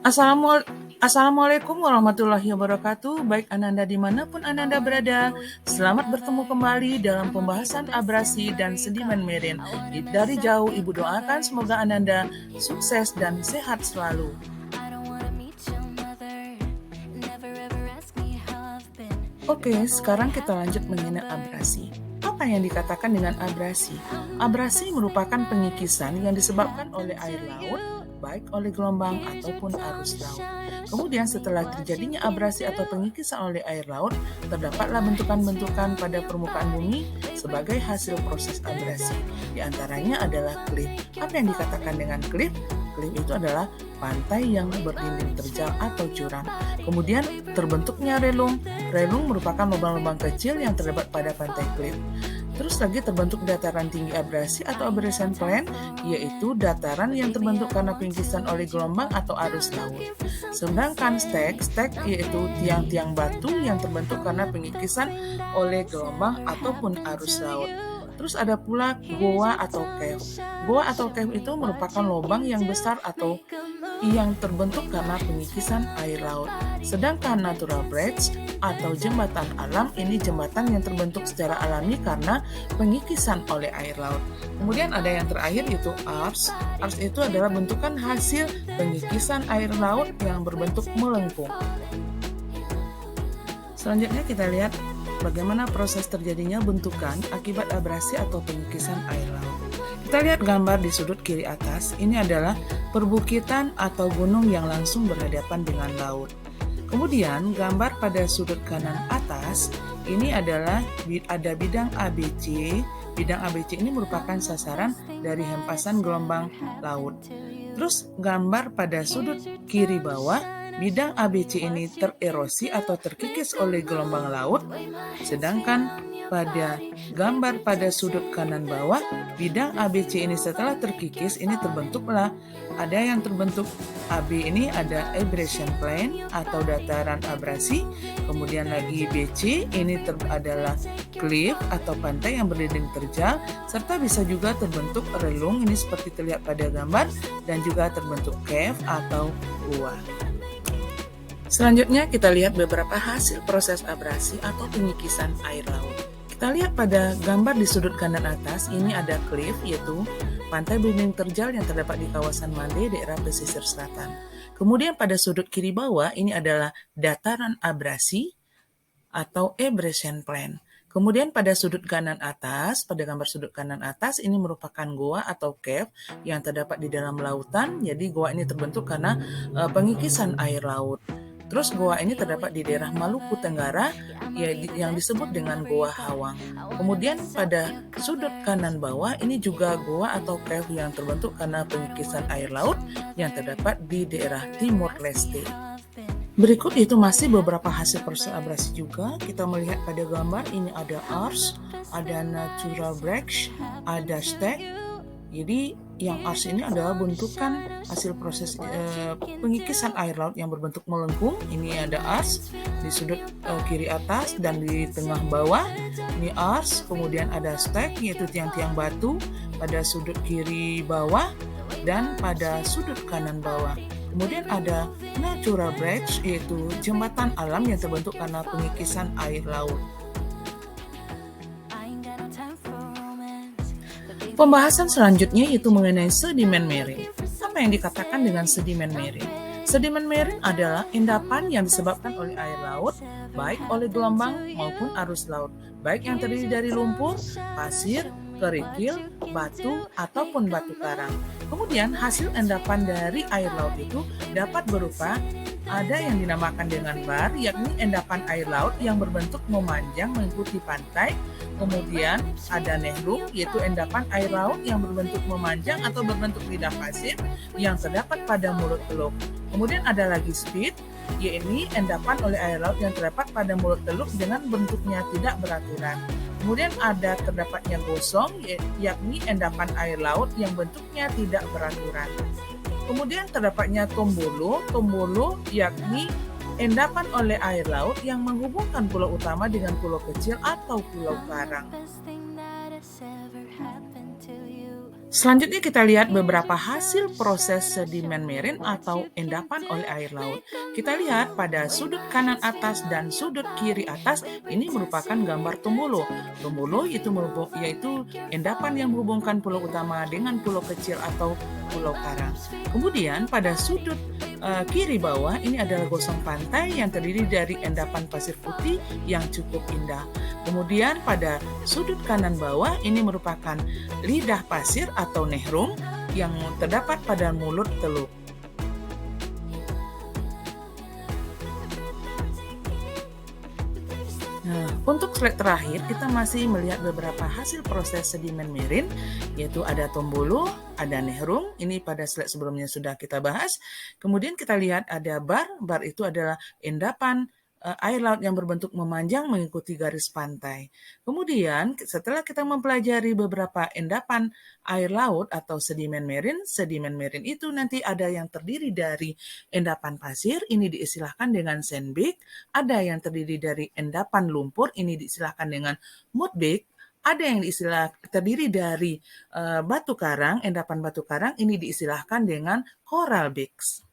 Assalamualaikum warahmatullahi wabarakatuh. Baik Ananda dimanapun Ananda berada, selamat bertemu kembali dalam pembahasan abrasi dan sedimen marine. Dari jauh Ibu doakan semoga Ananda sukses dan sehat selalu. Oke, sekarang kita lanjut mengenai abrasi. Apa yang dikatakan dengan abrasi? Abrasi merupakan pengikisan yang disebabkan oleh air laut, baik oleh gelombang ataupun arus laut. Kemudian setelah terjadinya abrasi atau pengikisan oleh air laut, terdapatlah bentukan-bentukan pada permukaan bumi sebagai hasil proses abrasi. Di antaranya adalah klif. Apa yang dikatakan dengan klif? Klif itu adalah pantai yang berdinding terjal atau curam. Kemudian terbentuknya relung. Relung merupakan lubang-lubang kecil yang terdapat pada pantai klif. Terus lagi terbentuk dataran tinggi abrasi atau abrasion plain, yaitu dataran yang terbentuk karena pengikisan oleh gelombang atau arus laut. Sedangkan stek yaitu tiang-tiang batu yang terbentuk karena pengikisan oleh gelombang ataupun arus laut. Terus ada pula goa atau cave. Goa atau cave itu merupakan lubang yang besar atau yang terbentuk karena pengikisan air laut. Sedangkan natural bridge atau jembatan alam, ini jembatan yang terbentuk secara alami karena pengikisan oleh air laut. Kemudian ada yang terakhir yaitu ars. Ars itu adalah bentukan hasil pengikisan air laut yang berbentuk melengkung. Selanjutnya kita lihat bagaimana proses terjadinya bentukan akibat abrasi atau pengikisan air laut. Kita lihat gambar di sudut kiri atas. Ini adalah perbukitan atau gunung yang langsung berhadapan dengan laut. Kemudian gambar pada sudut kanan atas, ini adalah ada bidang ABC. Bidang ABC ini merupakan sasaran dari hempasan gelombang laut. Terus gambar pada sudut kiri bawah, bidang ABC ini tererosi atau terkikis oleh gelombang laut, sedangkan pada gambar pada sudut kanan bawah, bidang ABC ini setelah terkikis, ini terbentuklah, ada yang terbentuk AB ini ada abrasion plain atau dataran abrasi, kemudian lagi BC ini adalah cliff atau pantai yang berdinding terjal, serta bisa juga terbentuk relung, ini seperti terlihat pada gambar, dan juga terbentuk cave atau gua. Selanjutnya kita lihat beberapa hasil proses abrasi atau pengikisan air laut. Kita lihat pada gambar di sudut kanan atas, ini ada cliff yaitu pantai berdinding terjal yang terdapat di kawasan Mande, daerah pesisir selatan. Kemudian pada sudut kiri bawah, ini adalah dataran abrasi atau abrasion plain. Kemudian pada sudut kanan atas, pada gambar sudut kanan atas, ini merupakan goa atau cave yang terdapat di dalam lautan. Jadi goa ini terbentuk karena pengikisan air laut. Terus goa ini terdapat di daerah Maluku Tenggara yang disebut dengan Goa Hawang. Kemudian pada sudut kanan bawah ini juga goa atau cave yang terbentuk karena pengikisan air laut yang terdapat di daerah Timur Leste. Berikut itu masih beberapa hasil proses abrasi juga. Kita melihat pada gambar ini ada ars, ada natural breaks, ada stek. Jadi yang ars ini adalah bentukan hasil proses pengikisan air laut yang berbentuk melengkung. Ini ada ars di sudut kiri atas dan di tengah bawah. Ini ars, kemudian ada stek yaitu tiang-tiang batu pada sudut kiri bawah dan pada sudut kanan bawah. Kemudian ada natural bridge yaitu jembatan alam yang terbentuk karena pengikisan air laut. Pembahasan selanjutnya yaitu mengenai sedimen marine. Apa yang dikatakan dengan sedimen marine? Sedimen marine adalah endapan yang disebabkan oleh air laut, baik oleh gelombang maupun arus laut, baik yang terdiri dari lumpur, pasir, kerikil, batu, ataupun batu karang. Kemudian hasil endapan dari air laut itu dapat berupa ada yang dinamakan dengan bar, yakni endapan air laut yang berbentuk memanjang mengikuti pantai. Kemudian ada nehrung, yaitu endapan air laut yang berbentuk memanjang atau berbentuk lidah pasir yang terdapat pada mulut teluk. Kemudian ada lagi speed, yaitu endapan oleh air laut yang terdapat pada mulut teluk dengan bentuknya tidak beraturan. Kemudian ada terdapatnya gosong, yakni endapan air laut yang bentuknya tidak beraturan. Kemudian terdapatnya tombolo yakni endapan oleh air laut yang menghubungkan pulau utama dengan pulau kecil atau pulau karang. Selanjutnya kita lihat beberapa hasil proses sedimen marin atau endapan oleh air laut. Kita lihat pada sudut kanan atas dan sudut kiri atas ini merupakan gambar Tombolo. Tombolo itu yaitu endapan yang menghubungkan pulau utama dengan pulau kecil atau pulau karang. Kemudian pada sudut kiri bawah ini adalah gosong pantai yang terdiri dari endapan pasir putih yang cukup indah. Kemudian pada sudut kanan bawah ini merupakan lidah pasir atau nehrum yang terdapat pada mulut teluk. Nah, untuk slide terakhir kita masih melihat beberapa hasil proses sedimen marin, yaitu ada tombolo, ada nehrum, ini pada slide sebelumnya sudah kita bahas. Kemudian kita lihat ada bar itu adalah endapan air laut yang berbentuk memanjang mengikuti garis pantai. Kemudian setelah kita mempelajari beberapa endapan air laut atau sedimen marin itu nanti ada yang terdiri dari endapan pasir, ini diistilahkan dengan sandbank, ada yang terdiri dari endapan lumpur, ini diistilahkan dengan mudbank, ada yang terdiri dari batu karang, endapan batu karang, ini diistilahkan dengan coral banks.